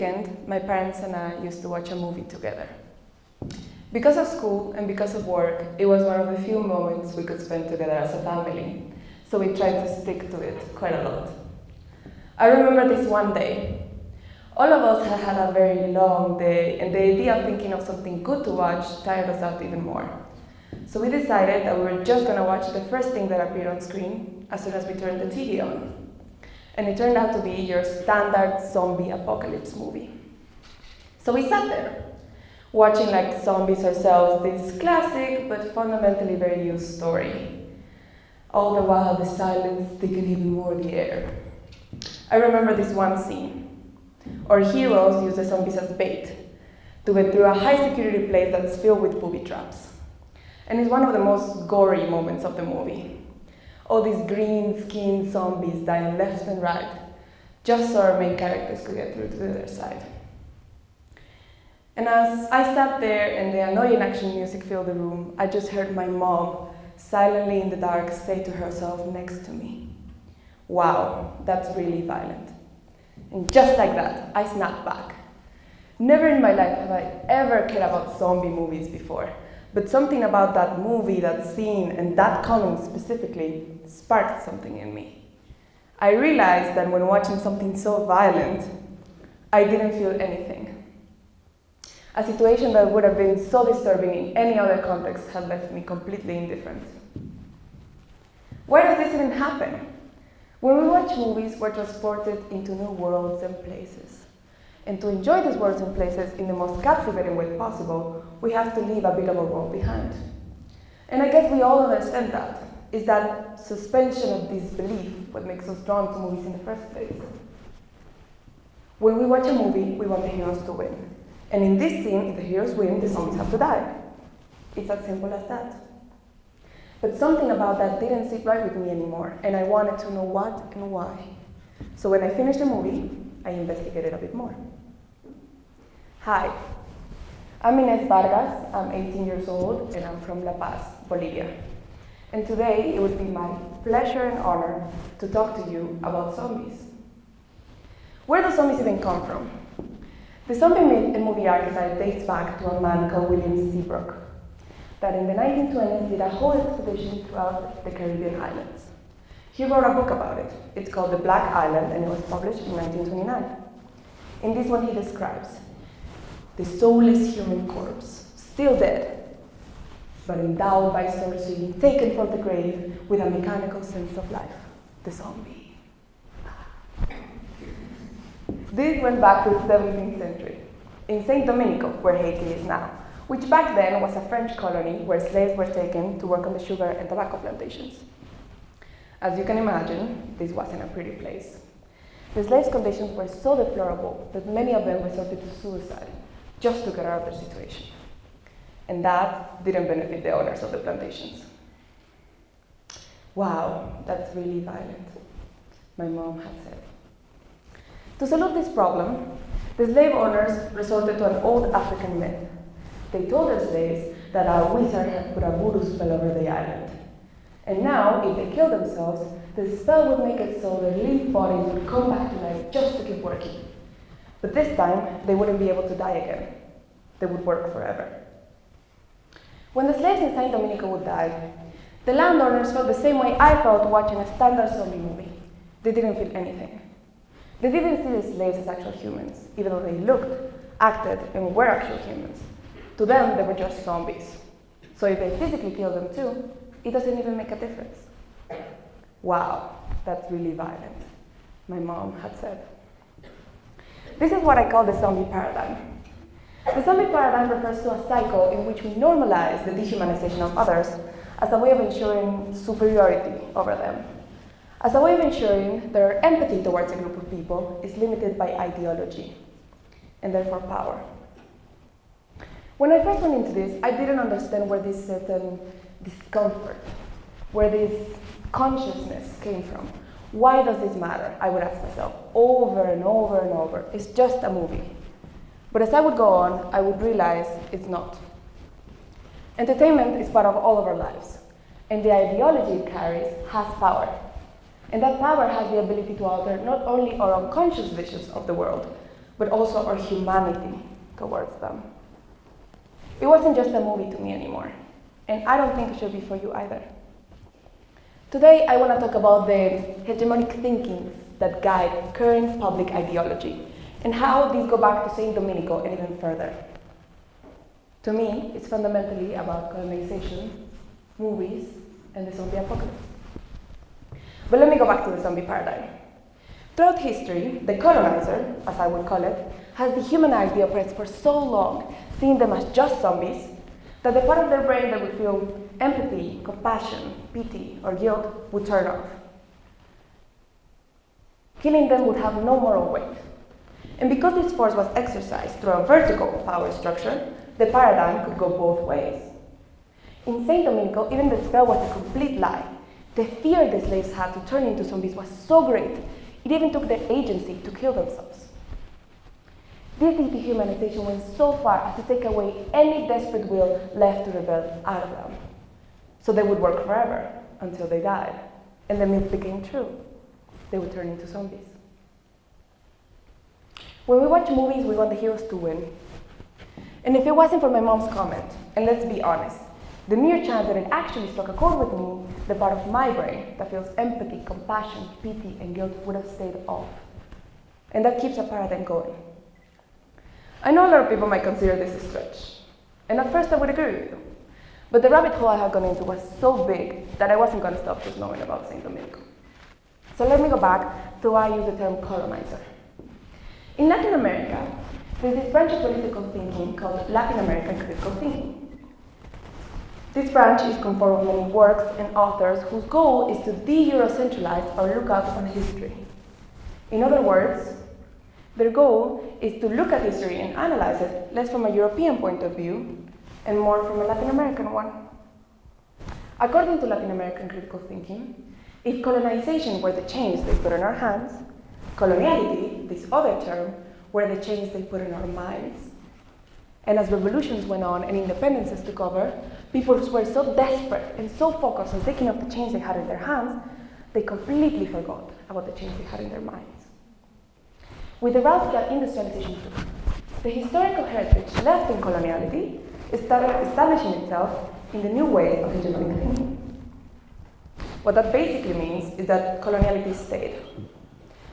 weekend, my parents and I used to watch a movie together. Because of school and because of work, it was one of the few moments we could spend together as a family, so we tried to stick to it quite a lot. I remember this one day. All of us had had a very long day, and the idea of thinking of something good to watch tired us out even more. So we decided that we were just going to watch the first thing that appeared on screen as soon as we turned the TV on. And it turned out to be your standard zombie apocalypse movie. So we sat there, watching like zombies ourselves, this classic but fundamentally very used story. All the while the silence thickened even more the air. I remember this one scene. Our heroes use the zombies as bait to get through a high security place that's filled with booby traps. And it's one of the most gory moments of the movie. All these green-skinned zombies dying left and right, just so our main characters could get through to the other side. And as I sat there and the annoying action music filled the room, I just heard my mom silently in the dark say to herself next to me, "Wow, that's really violent." And just like that, I snapped back. Never in my life have I ever cared about zombie movies before, but something about that movie, that scene, and that comment specifically sparked something in me. I realized that when watching something so violent, I didn't feel anything. A situation that would have been so disturbing in any other context had left me completely indifferent. Why does this even happen? When we watch movies, we're transported into new worlds and places. And to enjoy these worlds and places in the most captivating way possible, we have to leave a bit of a world behind. And I guess we all understand that. Is that suspension of disbelief what makes us drawn to movies in the first place? When we watch a movie, we want the heroes to win. And in this scene, if the heroes win, the zombies have to die. It's as simple as that. But something about that didn't sit right with me anymore, and I wanted to know what and why. So when I finished the movie, I investigated a bit more. Hi, I'm Inés Vargas, I'm 18 years old, and I'm from La Paz, Bolivia. And today, it would be my pleasure and honor to talk to you about zombies. Where do zombies even come from? The zombie myth and movie archetype dates back to a man called William Seabrook, that in the 1920s did a whole expedition throughout the Caribbean islands. He wrote a book about it. It's called The Black Island, and it was published in 1929. In this one, he describes the soulless human corpse, still dead, but endowed by sorcery, taken from the grave with a mechanical sense of life, the zombie. This went back to the 17th century, in Saint Dominico, where Haiti is now, which back then was a French colony where slaves were taken to work on the sugar and tobacco plantations. As you can imagine, this wasn't a pretty place. The slaves' conditions were so deplorable that many of them resorted to suicide just to get out of their situation. And that didn't benefit the owners of the plantations. "Wow, that's really violent," my mom had said. To solve this problem, the slave owners resorted to an old African myth. They told their slaves that a wizard had put a voodoo spell over the island. And now, if they killed themselves, the spell would make it so their limp bodies would come back to life just to keep working. But this time, they wouldn't be able to die again. They would work forever. When the slaves in Saint Dominico would die, the landowners felt the same way I felt watching a standard zombie movie. They didn't feel anything. They didn't see the slaves as actual humans, even though they looked, acted, and were actual humans. To them, they were just zombies. So if they physically killed them too, it doesn't even make a difference. "Wow, that's really violent," my mom had said. This is what I call the zombie paradigm. The zombie paradigm refers to a cycle in which we normalize the dehumanization of others as a way of ensuring superiority over them, as a way of ensuring that our empathy towards a group of people is limited by ideology, and therefore power. When I first went into this, I didn't understand where this certain discomfort, where this consciousness came from. Why does this matter? I would ask myself over and over and over. It's just a movie. But as I would go on, I would realize it's not. Entertainment is part of all of our lives, and the ideology it carries has power. And that power has the ability to alter not only our unconscious visions of the world, but also our humanity towards them. It wasn't just a movie to me anymore, and I don't think it should be for you either. Today, I want to talk about the hegemonic thinkings that guide current public ideology, and how these go back to Saint Domenico and even further. To me, it's fundamentally about colonization, movies, and the zombie apocalypse. But let me go back to the zombie paradigm. Throughout history, the colonizer, as I would call it, has dehumanized the oppressed for so long, seeing them as just zombies, that the part of their brain that would feel empathy, compassion, pity, or guilt would turn off. Killing them would have no moral weight. And because this force was exercised through a vertical power structure, the paradigm could go both ways. In Saint Domenico, even the spell was a complete lie. The fear the slaves had to turn into zombies was so great, it even took their agency to kill themselves. This dehumanization went so far as to take away any desperate will left to rebel out of them. So they would work forever until they died. And the myth became true. They would turn into zombies. When we watch movies, we want the heroes to win. And if it wasn't for my mom's comment, and let's be honest, the mere chance that it actually struck a chord with me, the part of my brain that feels empathy, compassion, pity, and guilt would have stayed off. And that keeps a paradigm going. I know a lot of people might consider this a stretch, and at first I would agree with you. But the rabbit hole I had gone into was so big that I wasn't going to stop just knowing about Saint Domenico. So let me go back to why I use the term colonizer. In Latin America, there's this branch of political thinking called Latin American critical thinking. This branch is composed of many works and authors whose goal is to de-Eurocentralize or look out on history. In other words, their goal is to look at history and analyze it less from a European point of view and more from a Latin American one. According to Latin American critical thinking, if colonization were the chains they put in our hands, coloniality, this other term, were the chains they put in our minds. And as revolutions went on and independences took over, people were so desperate and so focused on taking off the chains they had in their hands, they completely forgot about the chains they had in their minds. With the route that industrialization took, the historical heritage left in coloniality started establishing itself in the new way of hegemonic thinking. What that basically means is that coloniality stayed,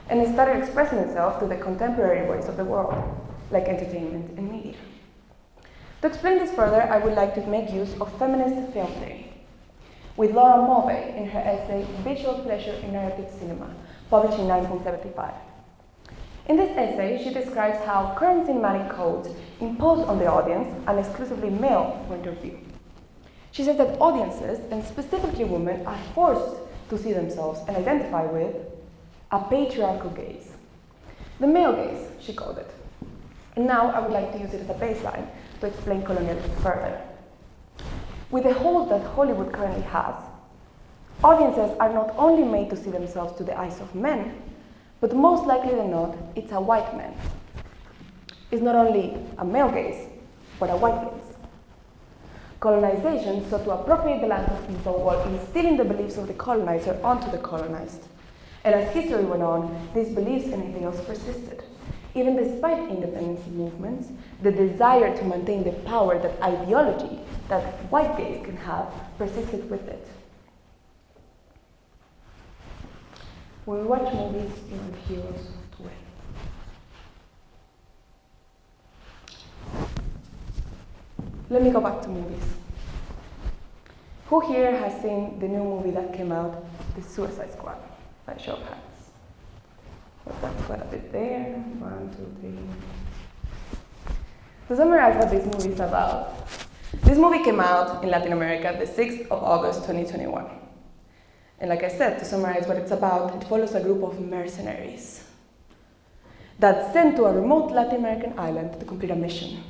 and it started expressing itself through the contemporary ways of the world, like entertainment and media. To explain this further, I would like to make use of feminist film theory, with Laura Mulvey in her essay Visual Pleasure in Narrative Cinema, published in 1975. In this essay, she describes how current cinematic codes impose on the audience an exclusively male point of view. She says that audiences, and specifically women, are forced to see themselves and identify with a patriarchal gaze. The male gaze, she called it. And now I would like to use it as a baseline to explain coloniality further. With the hold that Hollywood currently has, audiences are not only made to see themselves through the eyes of men, but most likely than not, it's a white man. It's not only a male gaze, but a white gaze. Colonization sought to appropriate the land of people while instilling the beliefs of the colonizer onto the colonized. And as history went on, these beliefs and ideals persisted. Even despite independence movements, the desire to maintain the power that ideology, that white gaze can have, persisted with it. When we watch movies, we want heroes to win. Let me go back to movies. Who here has seen the new movie that came out, The Suicide Squad? By show of hands. Well, that's quite a bit there. 1, 2, 3. To summarize what this movie is about, this movie came out in Latin America the 6th of August 2021. And like I said, to summarize what it's about, it follows a group of mercenaries that's sent to a remote Latin American island to complete a mission.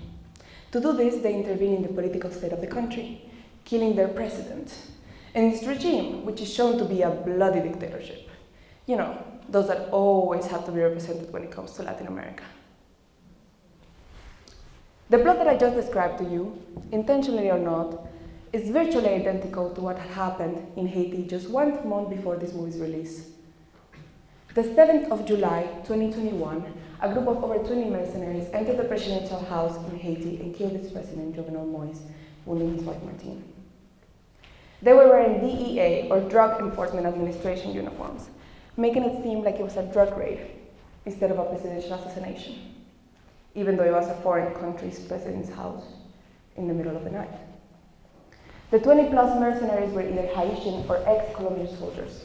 To do this, they intervene in the political state of the country, killing their president and his regime, which is shown to be a bloody dictatorship. You know, those that always have to be represented when it comes to Latin America. The plot that I just described to you, intentionally or not, is virtually identical to what had happened in Haiti just 1 month before this movie's release. The 7th of July, 2021, a group of over 20 mercenaries entered the presidential house in Haiti and killed its president, Jovenel Moïse, wounding his wife, Martine. They were wearing DEA, or Drug Enforcement Administration uniforms, making it seem like it was a drug raid instead of a presidential assassination, even though it was a foreign country's president's house in the middle of the night. The 20-plus mercenaries were either Haitian or ex-colonial soldiers,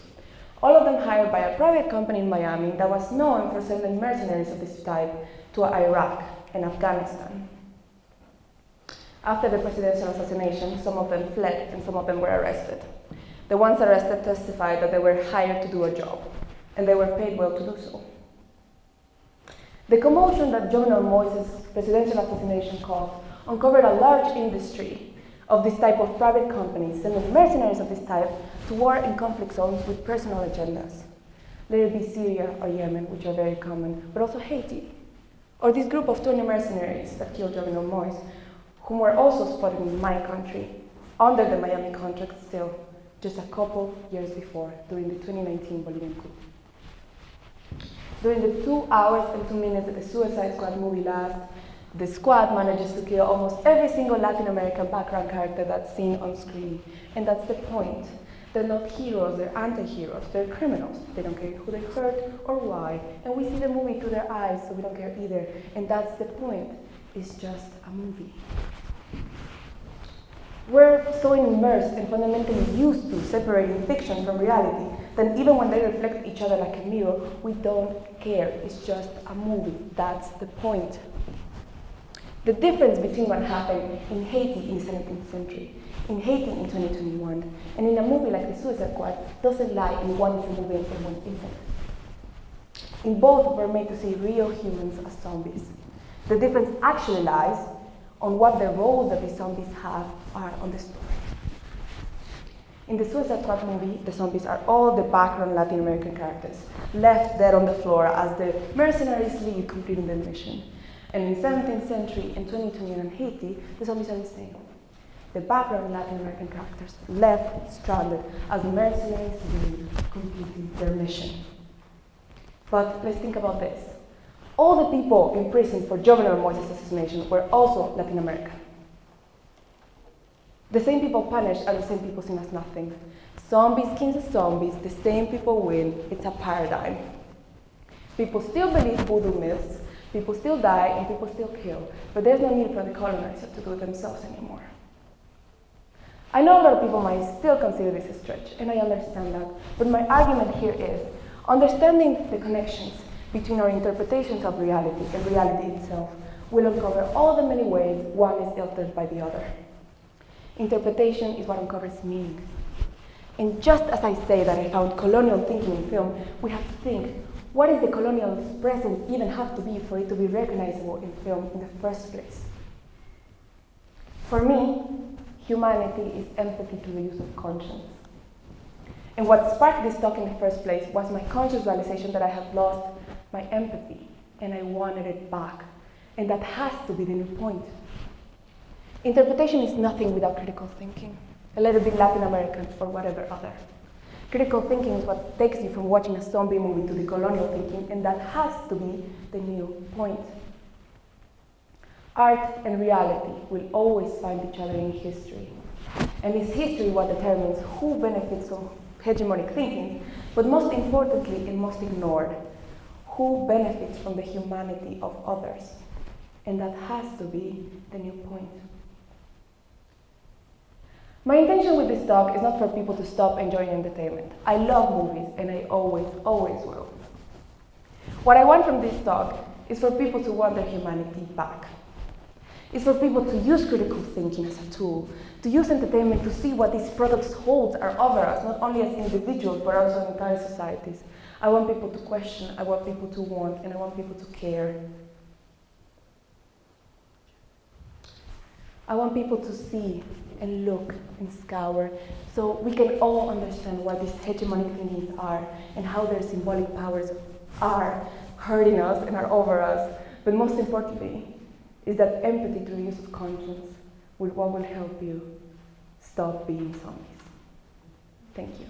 all of them hired by a private company in Miami that was known for sending mercenaries of this type to Iraq and Afghanistan. After the presidential assassination, some of them fled and some of them were arrested. The ones arrested testified that they were hired to do a job, and they were paid well to do so. The commotion that Jovenel Moïse's presidential assassination caused uncovered a large industry of this type of private companies sending mercenaries of this type to war in conflict zones with personal agendas. Let it be Syria or Yemen, which are very common, but also Haiti. Or this group of 20 mercenaries that killed Jovenel Moïse, whom were also spotted in my country, under the Miami contract still, just a couple years before, during the 2019 Bolivian coup. During the 2 hours and 2 minutes that the Suicide Squad movie lasts, the squad manages to kill almost every single Latin American background character that's seen on screen. And that's the point. They're not heroes, they're anti-heroes, they're criminals. They don't care who they hurt or why. And we see the movie through their eyes, so we don't care either. And that's the point. It's just a movie. We're so immersed and fundamentally used to separating fiction from reality that even when they reflect each other like a mirror, we don't care. It's just a movie. That's the point. The difference between what happened in Haiti in the 17th century, in Haiti in 2021, and in a movie like The Suicide Squad doesn't lie in one is a movie and one isn't. In both, we're made to see real humans as zombies. The difference actually lies on what the roles that these zombies are on the story. In the Suicide Squad movie, the zombies are all the background Latin American characters, left dead on the floor as the mercenaries leave completing their mission. And in 17th century and 2021 Haiti, the zombies are the same. The background Latin American characters left stranded as mercenaries leave completing their mission. But let's think about this. All the people in prison for Jovenel Moïse's assassination were also Latin American. The same people punished are the same people seen as nothing. Zombies killing zombies, the same people win. It's a paradigm. People still believe voodoo myths, people still die, and people still kill, but there's no need for the colonizer to do it themselves anymore. I know a lot of people might still consider this a stretch, and I understand that, but my argument here is understanding the connections between our interpretations of reality and reality itself will uncover all the many ways one is altered by the other. Interpretation is what uncovers meaning. And just as I say that I found colonial thinking in film, we have to think, what does the colonial presence even have to be for it to be recognizable in film in the first place? For me, humanity is empathy through the use of conscience. And what sparked this talk in the first place was my conscious realization that I had lost my empathy, and I wanted it back. And that has to be the new point. Interpretation is nothing without critical thinking, and let it be Latin American or whatever other. Critical thinking is what takes you from watching a zombie movie to the colonial thinking, and that has to be the new point. Art and reality will always find each other in history. And it's history what determines who benefits from hegemonic thinking, but most importantly and most ignored, who benefits from the humanity of others. And that has to be the new point. My intention with this talk is not for people to stop enjoying entertainment. I love movies, and I always, always will. What I want from this talk is for people to want their humanity back. It's for people to use critical thinking as a tool, to use entertainment to see what these products hold are over us, not only as individuals, but also in entire societies. I want people to question, I want people to want, and I want people to care. I want people to see and look and scour so we can all understand what these hegemonic thinkings are and how their symbolic powers are hurting us and are over us. But most importantly, is that empathy through the use of conscience what will help you stop being zombies. Thank you.